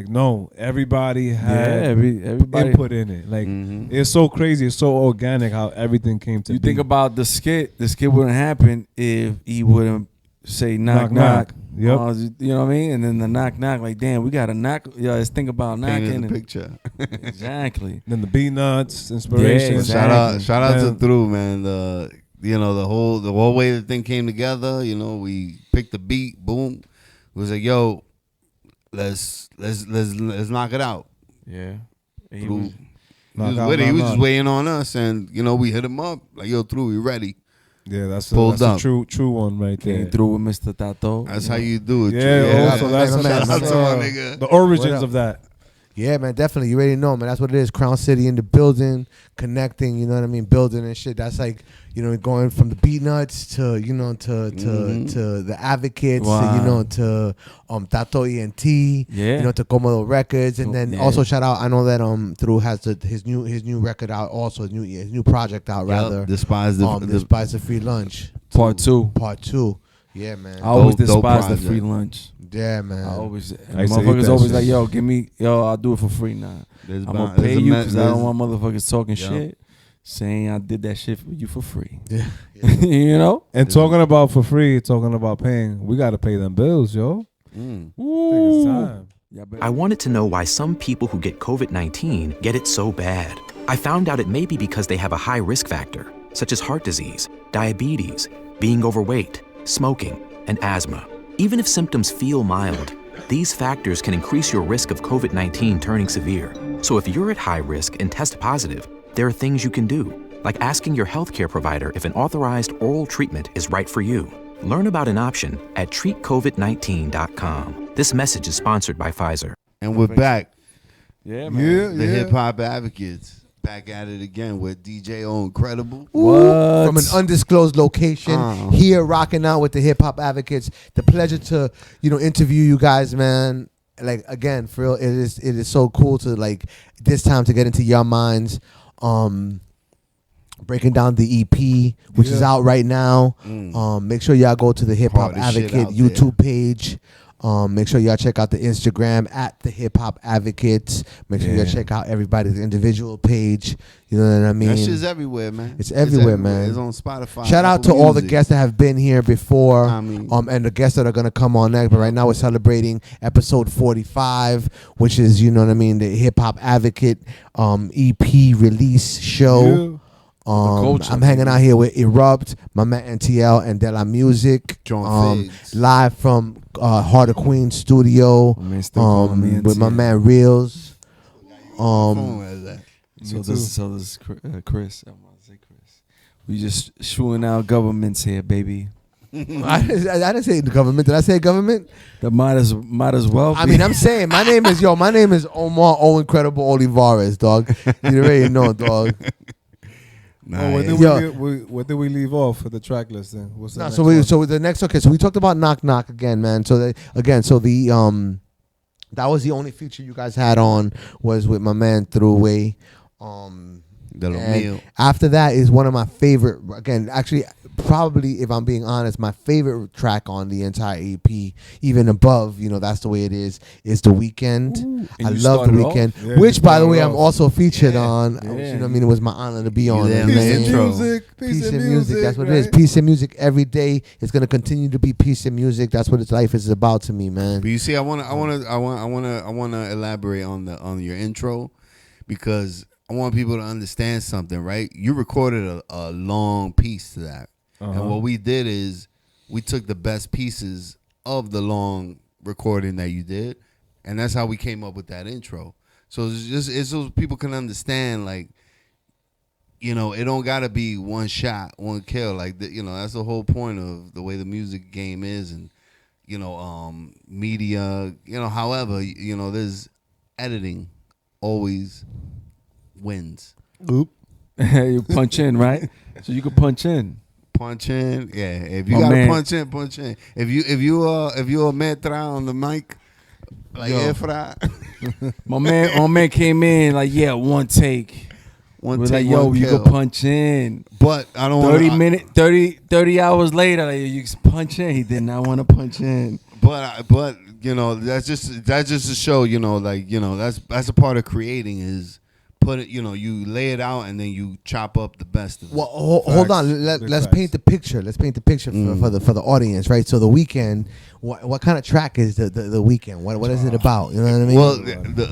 no, everybody had everybody input in it. Like, it's so crazy. It's so organic how everything came to You be. think about the skit wouldn't happen if he wouldn't say knock. Yep. You know what I mean? And then the knock, like, damn, we got to knock. Yeah, let's think about knocking. Painting the picture. Exactly. Then the beat nuts, inspiration. Yeah, exactly. Shout out to Through, man. The whole way the thing came together. You know, we picked the beat, boom. It was like, yo, let's knock it out. Yeah. He was just waiting on us, and you know, we hit him up like, yo, Through, we ready. Yeah, that's a true one right there. Came through with Mr. Tato. That's how you do it. Yeah, also that's shout out to my nigga. The origins of that. Yeah, man, definitely. You already know, man. That's what it is. Crown City in the building, connecting, you know what I mean? Building and shit. That's like, you know, going from the Beat Nuts to, you know, to the Advocates, to, you know, to Tato ENT, you know, to Comodo Records. And then also shout out, I know that Through has his new record out also, his new project out, rather. Despise the Free Lunch. Part two. Yeah, man. I always despise the free lunch. Yeah, man. Motherfuckers always like, yo, I'll do it for free now. I'm going to pay you because I don't want motherfuckers talking shit, saying I did that shit for you for free. Yeah. You know? And talking about for free, talking about paying, we got to pay them bills, yo. Think it's time. I wanted to know why some people who get COVID-19 get it so bad. I found out it may be because they have a high risk factor, such as heart disease, diabetes, being overweight, smoking, and asthma. Even if symptoms feel mild, these factors can increase your risk of COVID-19 turning severe. So if you're at high risk and test positive, there are things you can do, like asking your healthcare provider if an authorized oral treatment is right for you. Learn about an option at treatcovid19.com. This message is sponsored by Pfizer. And we're back. Yeah, man. The Hip Hop Advocates. Back at it again with DJ Oincredible. What? From an undisclosed location, here rocking out with the Hip Hop Advocates. The pleasure to, you know, interview you guys, man. Like, again, for real, it is so cool to, like, this time to get into your minds. Breaking down the EP, which is out right now. Make sure y'all go to the Hip Hop Advocate YouTube page. Make sure y'all check out the Instagram at the Hip Hop Advocates. Make sure y'all check out everybody's individual page. You know what I mean? That shit's everywhere, man. It's everywhere, man. It's on Spotify. Shout out to all the guests that have been here before, and the guests that are gonna come on next. But right now we're celebrating episode 45, which is, you know what I mean, the Hip Hop Advocate EP release show. I'm hanging out here with Erupt, my man NTL, and De La Music, live from Heart of Queen Studio, with my man Reels. So this is Chris. I'm gonna say Chris. We just shooing out governments here, baby. I didn't say the government. Did I say government? That might as well be. I mean, I'm saying my name is Omar Oincredible Olivares, dog. You already know, dog. Nice. What did we leave off for the track listing? What's the next one? So the next, so we talked about Knock Knock again, man. So that was the only feature you guys had on was with my man Throughway. After that is one of my favorite, again, actually, probably, if I'm being honest, my favorite track on the entire EP, even above, you know, That's the Way It Is The Weekend. I love The Weekend, which, by the way, I'm also featured on. You know what I mean? It was my honor to be on. Peace and music. That's what it is. Peace and music every day. It's gonna continue to be peace and music. That's what its life is about to me, man. But you see, I wanna elaborate on your intro, because I want people to understand something, right? You recorded a long piece to that. And what we did is we took the best pieces of the long recording that you did, and that's how we came up with that intro. So it's so people can understand, like, you know, it don't gotta be one shot, one kill. Like, you know, that's the whole point of the way the music game is, and media, however, there's editing always wins. Oop. You punch in, right? So you can punch in. Punch in, yeah. If you My gotta man. punch in. If you a metra on the mic, like Efra, My man came in like, yeah, one take. one We're take, like, yo, one you kill. can punch in. But I don't 30 hours later, like, you can punch in. He did not want to punch in. But that's just to show, that's a part of creating is put it, you lay it out and then you chop up the best of it. Well, hold on. Let's paint the picture. Let's paint the picture for the audience, right? So the weekend, what kind of track is the weekend? What is it about? You know what I mean? Well,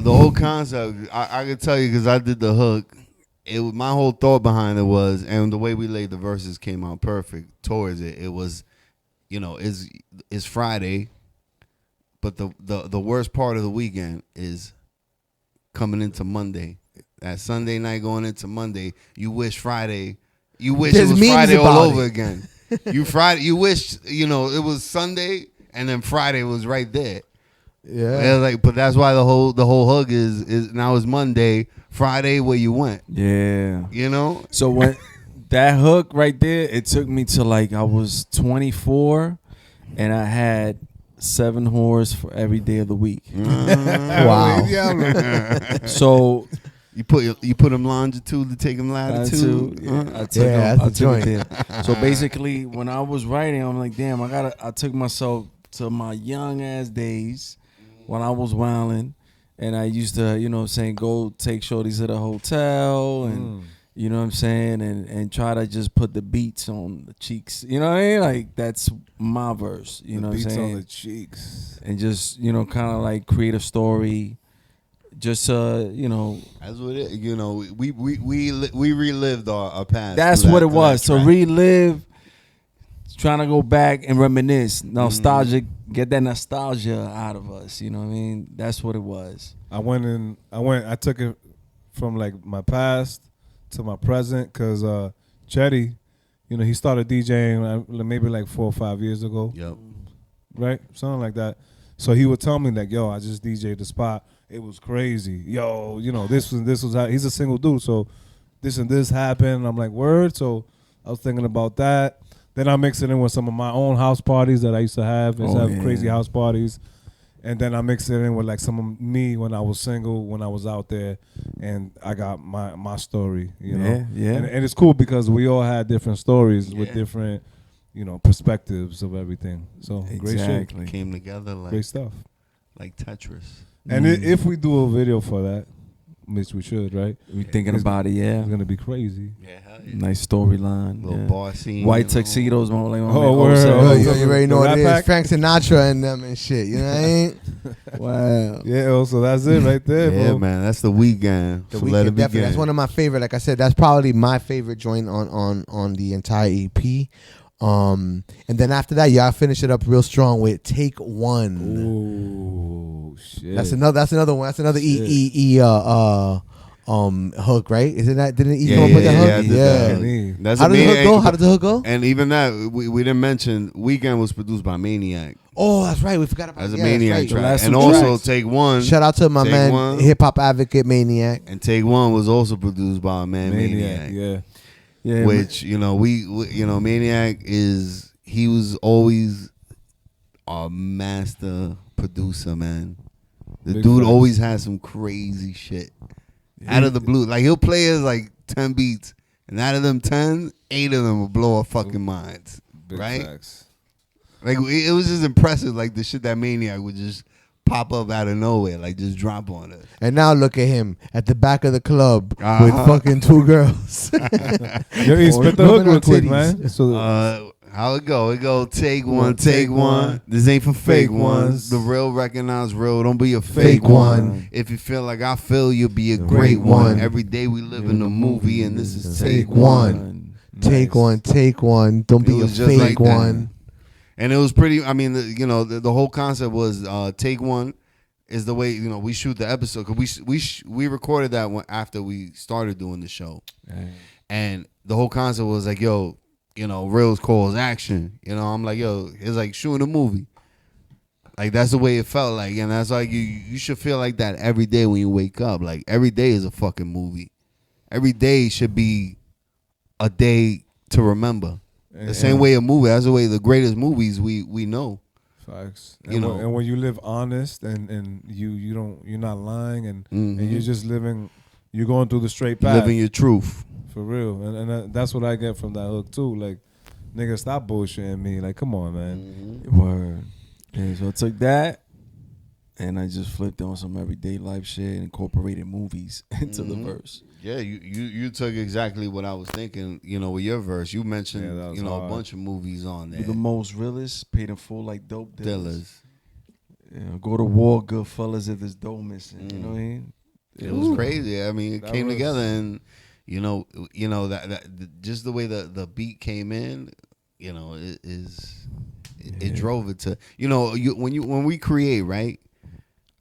the whole concept, I could tell you because I did the hook. My whole thought behind it was, and the way we laid the verses came out perfect towards it. It was, it's Friday, but the worst part of the weekend is coming into Monday. That Sunday night going into Monday, you wish Friday. You wish There's it was memes Friday all about over it. again. You wish it was Sunday and then Friday was right there. yeah. But that's why the whole hug is now it's Monday, Friday where you went. Yeah. So when that hook right there, it took me to like I was 24 and I had 7 whores for every day of the week. Wow. So you put them longitude to take them latitude. I took Yeah, them, that's I the took joint. it there. So basically, when I was writing, I'm like, damn, I took myself to my young ass days when I was wilding, and I used to, go take shorties to the hotel and. You know what I'm saying? And try to just put the beats on the cheeks. You know what I mean? Like, that's my verse. You know what I'm saying? Beats on the cheeks. And just, kind of like create a story. Just, That's what it. We relived our past. That's what it was. So relive, trying to go back and reminisce. Nostalgic, get that nostalgia out of us. You know what I mean? That's what it was. I took it from like my past to my present because Chetty, he started DJing maybe like 4 or 5 years ago. Yep. Right? Something like that. So he would tell me like, yo, I just DJ'd the spot. It was crazy. Yo, this was how, he's a single dude, so this and this happened. I'm like, word. So I was thinking about that. Then I mix it in with some of my own house parties that I used to have. I used to have crazy house parties. And then I mixed it in with like some of me when I was single, when I was out there, and I got my story, Yeah. And it's cool because we all had different stories with different, perspectives of everything. So great shit, Came together great stuff. like Tetris. And if we do a video for that, which we should, right? We thinking about it, yeah. It's gonna be crazy. Yeah, hell yeah. Nice storyline. Little yeah. bar scene. White tuxedos, man. Like, word. Oh, you already know what it is. Rat Pack? Frank Sinatra and them and shit. You know what I mean? Wow. Yeah, so that's it right there, Yeah, bro. man, that's the weekend. The So Weeknd, let it definitely. begin. That's one of my favorite. Like I said, that's probably my favorite joint on the entire EP. And then after that, y'all finish it up real strong with Take One. Ooh, shit. That's another one. That's another hook, right? Isn't that? Didn't he come up with that hook? Yeah. That's How a did the hook Maniac. go? How did the hook go? And even that, we didn't mention, Weekend was produced by Maniac Oh, that's right. We forgot about as a that. Maniac That's right. track. last And two also tracks. Take One. Shout out to my Take man, One. hip hop advocate Maniac. And Take One was also produced by Maniac. Maniac. Yeah. Yeah. Which, Maniac he was always a master producer, man. The Big dude facts. always has some crazy shit. Out of the blue. Like, he'll play us like 10 beats. And out of them 10, 8 of them will blow our fucking minds. Big right? facts. Like, it was just impressive, like, the shit that Maniac would just pop up out of nowhere, like, just drop on us. And now look at him at the back of the club with Uh-huh. fucking 2 girls. Yo, he spit the hook Rubbing real on quick, titties. man. So How it go? It go, take one, take one. This ain't for fake ones. The real recognize real. Don't be a fake one. If you feel like I feel, you'll be a great one. Every day we live in a movie, and this is take one. Take one, take one. Don't be a was just fake like that. one. And it was pretty. I mean, the whole concept was take one is the way we shoot the episode, because we recorded that one after we started doing the show, and the whole concept was like, yo, Reels calls action. I'm like, yo, it's like shooting a movie. Like that's the way it felt like, and that's like you should feel like that every day when you wake up. Like every day is a fucking movie. Every day should be a day to remember. The same way a movie. That's the way the greatest movies we know. Facts. And when you live honest and you're not lying and you're just living, you're going through the straight path. Living your truth. For real. And that's what I get from that hook too. Like, nigga, stop bullshitting me. Like, come on, man. Word. Yeah, so I took that and I just flipped on some everyday life shit and incorporated movies into the verse. Yeah, you took exactly what I was thinking, with your verse. You mentioned, hard. a bunch of movies on there. The most realest, paid in full like dope dealers. Dealers. Go to war, good fellas, if there's dough missing. You know what I mean? It was crazy. I mean, it That came was- together and, that just the way the beat came in, it drove it to, when we create, right?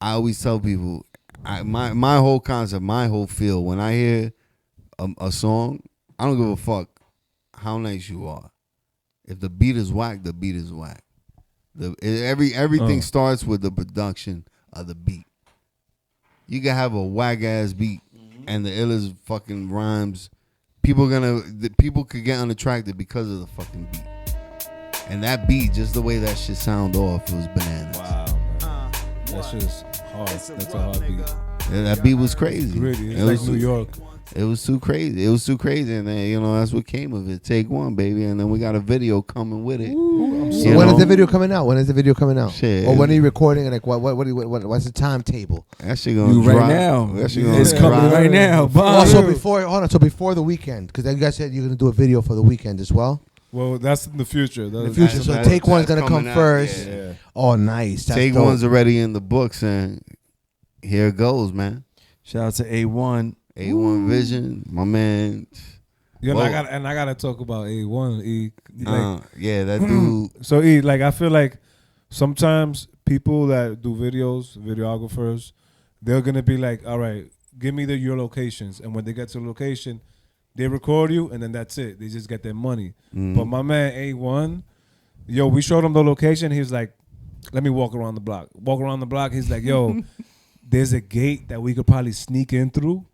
I always tell people, my whole concept, my whole feel, when I hear a song, I don't give a fuck how nice you are. If the beat is whack, the beat is whack. Everything starts with the production of the beat. You can have a whack ass beat and the illest fucking rhymes. People could get unattracted because of the fucking beat. And that beat, just the way that shit sound off, was bananas. Wow, man. That's just hard. That's a hard beat. Yeah, that beat was crazy. Gritty. It's It like was New York. It was too crazy. And then that's what came of it. Take one, baby, and then we got a video coming with it. When is the video coming out? Shit. Or when are you recording? Like what's the timetable? That shit gonna Right drop. now. That shit gonna It's coming drop. right now. Also before the weekend, because you guys said you're gonna do a video for the weekend as well. Well, that's in the future. The future. So Take One's gonna come coming out, first. yeah. Oh, nice. That's Take dope. One's already in the books, and here it goes, man. Shout out to A1. A1 Vision, my man. Yeah, Whoa. and I gotta talk about A1. Yeah, that dude. So I feel like sometimes people that do videographers, they're gonna be like, all right, give me your locations, and when they get to the location, they record you, and then that's it. They just get their money. But my man A1, we showed him the location. He was like, let me walk around the block. He's like, yo, there's a gate that we could probably sneak in through.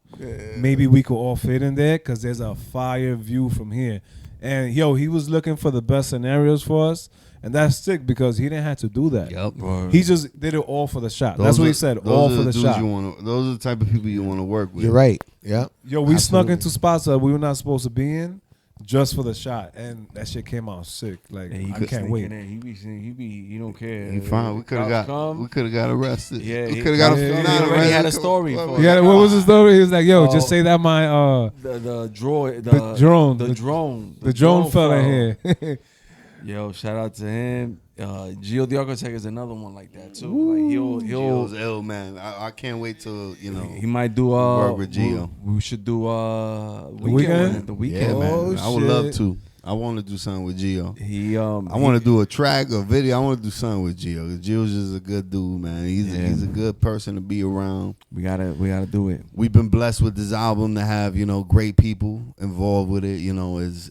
Maybe we could all fit in there because there's a fire view from here. And he was looking for the best scenarios for us. And that's sick because he didn't have to do that. Yep. He just did it all for the shot. That's what he said, all for the shot. Those are the type of people you want to work with. You're right. Yeah. We snuck into spots that we were not supposed to be in just for the shot. And that shit came out sick. Like, I can't wait. He don't care. He fine. We could have got arrested. Yeah, we could have got he not already arrested. had a story for it. Yeah, what was the story? He was like, yo, just say that my The drone fell in here. Yo, shout out to him. Gio the Architect is another one like that too. Like he'll Gio's ill, man. I can't wait till he might do work with Gio. We should do Weekend? The weekend. Yeah, man. Oh, I would shit. love to. I want to do something with Gio. I I want to do a track, a video. I want to do something with Gio. Gio's just a good dude, man. He's a good person to be around. We gotta do it. We've been blessed with this album to have great people involved with it.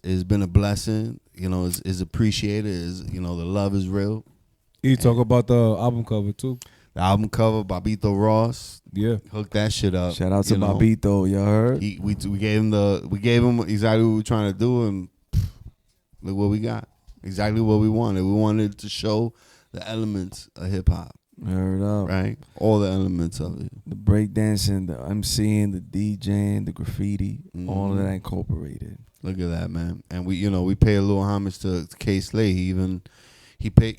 It's been a blessing. Is appreciated. The love is real. He talk about the album cover too. The album cover, Bobito Ross, Yeah. hook that shit up. Shout out to you know. Bobito. Y'all heard? We gave him exactly what we were trying to do, and look what we got. Exactly what we wanted. We wanted to show the elements of hip hop, Heard up. right? All the elements of it. The breakdancing, the MCing, the DJing, the graffiti, all of that incorporated. Look at that, man. And we pay a little homage to K Slay. He paid,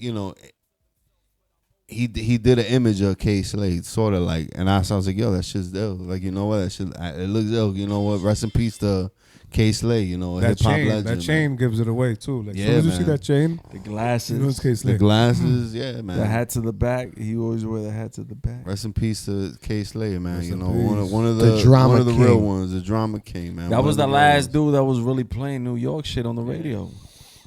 he did an image of K Slay, sort of like, and I was like, yo, that shit's ill. Like, you know what? That shit, it looks ill. You know what? Rest in peace to K Slay, a That hip hop chain, legend. that chain gives it away too. Like, Yeah, soon as you man. see that chain, The glasses, you know it's K The Slay. glasses, yeah, man. the hat to the back. He always wear the hat to the back. Rest in peace to K Slay, man. Rest in One of The the drama one of the real king. ones, the drama king, man. That One was of the real last ones. dude that was really playing New York shit on the radio.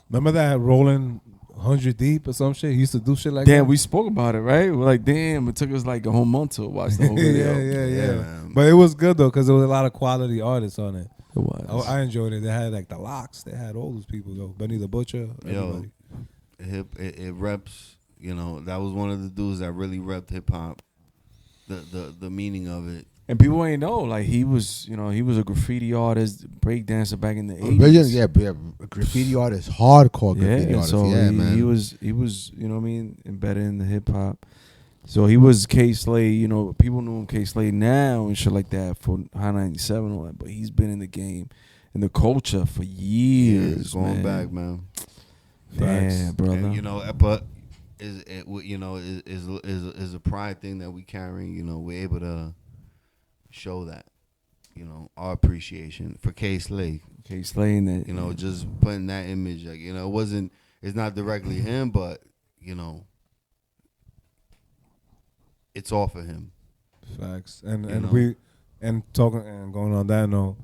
Remember that rolling 100 deep or some shit? He used to do shit like that. Damn, we spoke about it, right? We're like, damn, it took us like a whole month to watch the whole video. yeah. man. But it was good though, because there was a lot of quality artists on it. It was. I enjoyed it. They had like the Locks. They had all those people though. Benny the Butcher. Everybody. It reps You know, that was one of the dudes that really repped hip hop, the meaning of it. And people ain't know, like he was a graffiti artist, breakdancer back in the 80s. Yeah, graffiti artist, hardcore graffiti artist. So man. He was, you know what I mean, embedded in the hip hop. So he was K Slade, you know, people knew him K Slade now and shit like that for High 97 and all that, but he's been in the game and the culture for years. Going back, man. Damn, brother. And, you know, but is a pride thing that we carry. You know, we're able to show that, you know, our appreciation for K Slade. K Slade, that, you know, just putting that image, like, you know, it's not directly him, but you know, it's all for him. Facts. And talking and going on that note,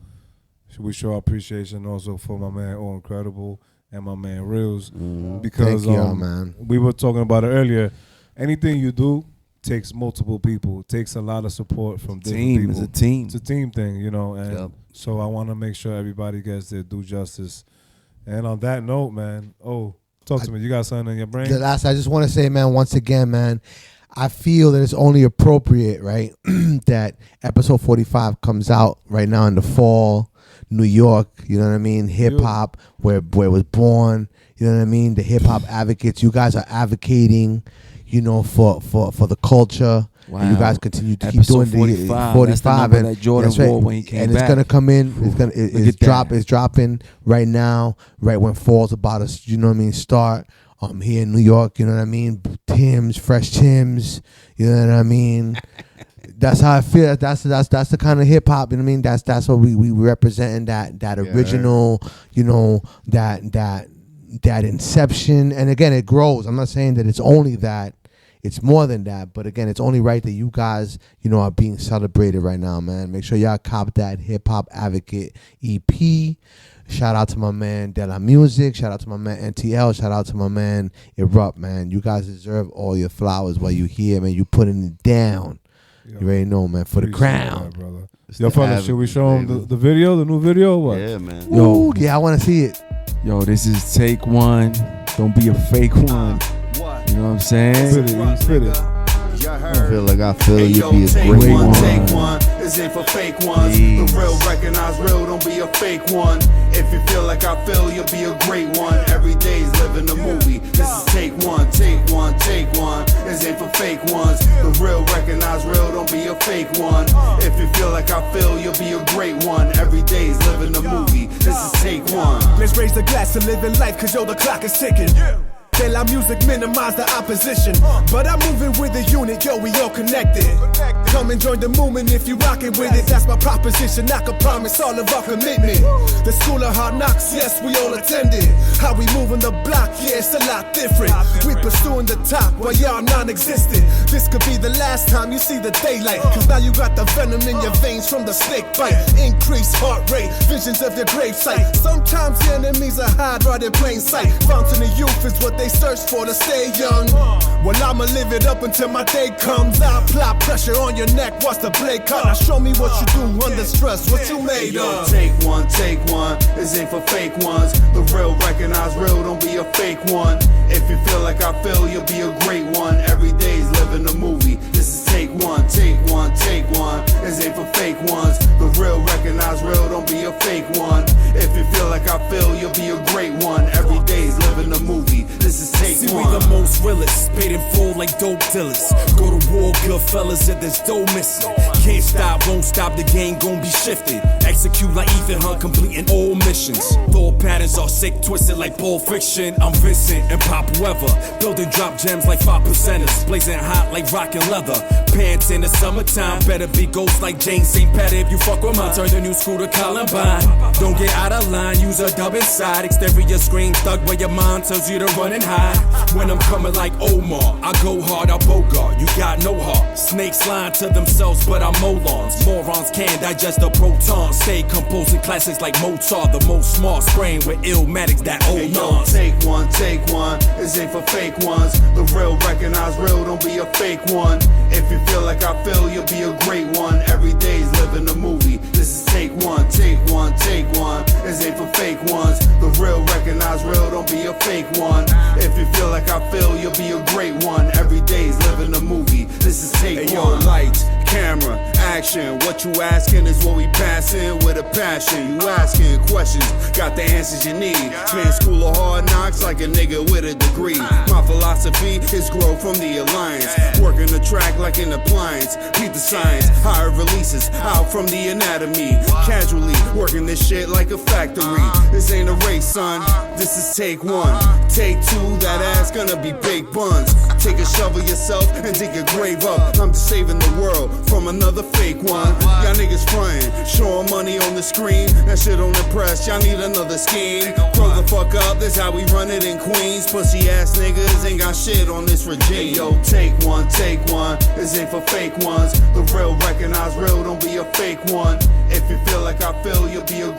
we show our appreciation also for my man Oincredible and my man Reels, because thank you, man. We were talking about it earlier. Anything you do takes multiple people. It takes a lot of support from different people. It's a team. It's a team thing, you know. And so I want to make sure everybody gets their due justice. And on that note, man, talk to me. You got something in your brain? I just want to say, man, once again, man, I feel that it's only appropriate, right, that episode 45 comes out right now in the fall, New York, you know what I mean? Hip hop, where it was born, you know what I mean? The hip hop advocates, you guys are advocating, you know, for the culture. Wow. And you guys continue to Episode keep doing 45. 45. That's the number and that Jordan wore when he came and back. it's gonna come in. It's dropping right now, right when fall's about to, you know what I mean, start. Here in New York, you know what I mean? Tim's, fresh Tim's, you know what I mean? That's how I feel. That's the kind of hip hop, you know what I mean? That's what we representing, that original, you know, that inception. And again, it grows. I'm not saying that it's only that. It's more than that. But again, it's only right that you guys, you know, are being celebrated right now, man. Make sure y'all cop that Hip Hop Advocate EP. Shout out to my man De La Music. Shout out to my man NTL. Shout out to my man Erupt, man. You guys deserve all your flowers while you here, man. You putting it down. You already know, man. For the crown. That, brother. Yo, fellas, should we show him the video, the new video? Or what? Yeah, man. Yo, yeah, I want to see it. Yo, this is take one. Don't be a fake one. You know what I'm saying? Spit it. I feel you be a great one. Take one. This ain't for fake ones. The real recognize real, don't be a fake one. If you feel like I feel, you'll be a great one. Every day's living a movie. This is take one, take one, take one. This ain't for fake ones. The real recognize real, don't be a fake one. If you feel like I feel, you'll be a great one. Every day's living a movie. This is take one. Let's raise the glass to living life, cause yo, the clock is ticking. De La Music minimize the opposition, but I'm moving with a unit, yo, we all connected. Come and join the movement if you rockin' with it. That's my proposition, I can promise all of our commitment. The school of hard knocks, yes, we all attended. How we moving the block, yeah, it's a lot different. We pursuing the top while y'all non-existent. This could be the last time you see the daylight, cause now you got the venom in your veins from the snake bite. Increased heart rate, visions of your gravesite. Sometimes the enemies are hide right in plain sight. Fountain of youth is what they search for to stay young. Well, I'ma live it up until my day comes. I apply pressure on your neck, watch the blade cut. Now show me what you do under stress, what you made of. Take one, take one. This ain't for fake ones. The real recognize real, don't be a fake one. If you feel like I feel, you'll be a great one. Every day's living a movie. This is take one, take one, take one. This ain't for fake ones. The real recognize real, don't be a fake one. If you feel like I feel, you'll be a great one. Every day's living a movie. This is take See, one. we the most realest, paid in full like dope dealers. Go to war, good fellas, if there's dough missing. Can't stop, won't stop, the game gon' be shifted. Execute like Ethan Hunt, completing all missions. Thought patterns are sick, twisted like Pulp Fiction. I'm Vincent and Pop Weather, building drop gems like 5%ers. Blazing hot like rockin' leather. Pants in the summertime, better be ghost like Jane St. Pat if you fuck with mine. Turn the new school to Columbine. Don't get out of line, use a dub inside. Exterior screen stuck where your mind tells you to run and hide. When I'm coming like Omar, I go hard, I bogart. You got no heart. Snakes lying to themselves, but I'm Molons. Morons can't digest the protons. Stay composing classics like Mozart. The most smart spraying with illmatics that old nonce. Take one, take one. This ain't for fake ones. The real recognize real, don't be a fake one. If you feel like I feel, you'll be a great one. Every day's living a movie. This is take one, take one, take one. This ain't for fake ones. The real recognize real, don't be a fake one. If you feel like I feel, you'll be a great one. What you asking is what we passing with a passion. You asking questions, got the answers you need. Span school of hard knocks like a nigga with a degree. My philosophy is grow from the alliance. Working the track like an appliance. Beat the science, higher releases out from the anatomy. Casually working this shit like a factory. This ain't a race, son. This is take one. Take two, that ass gonna be big buns. Take a shovel yourself and dig your grave up. I'm just saving the world from another fake one. Y'all niggas frontin', showing money on the screen. That shit don't impress, y'all need another scheme. Grow the fuck up, that's how we run it in Queens. Pussy ass niggas ain't got shit on this regime. Yo, take one, this ain't for fake ones. The real recognize real, don't be a fake one. If you feel like I feel, you'll be a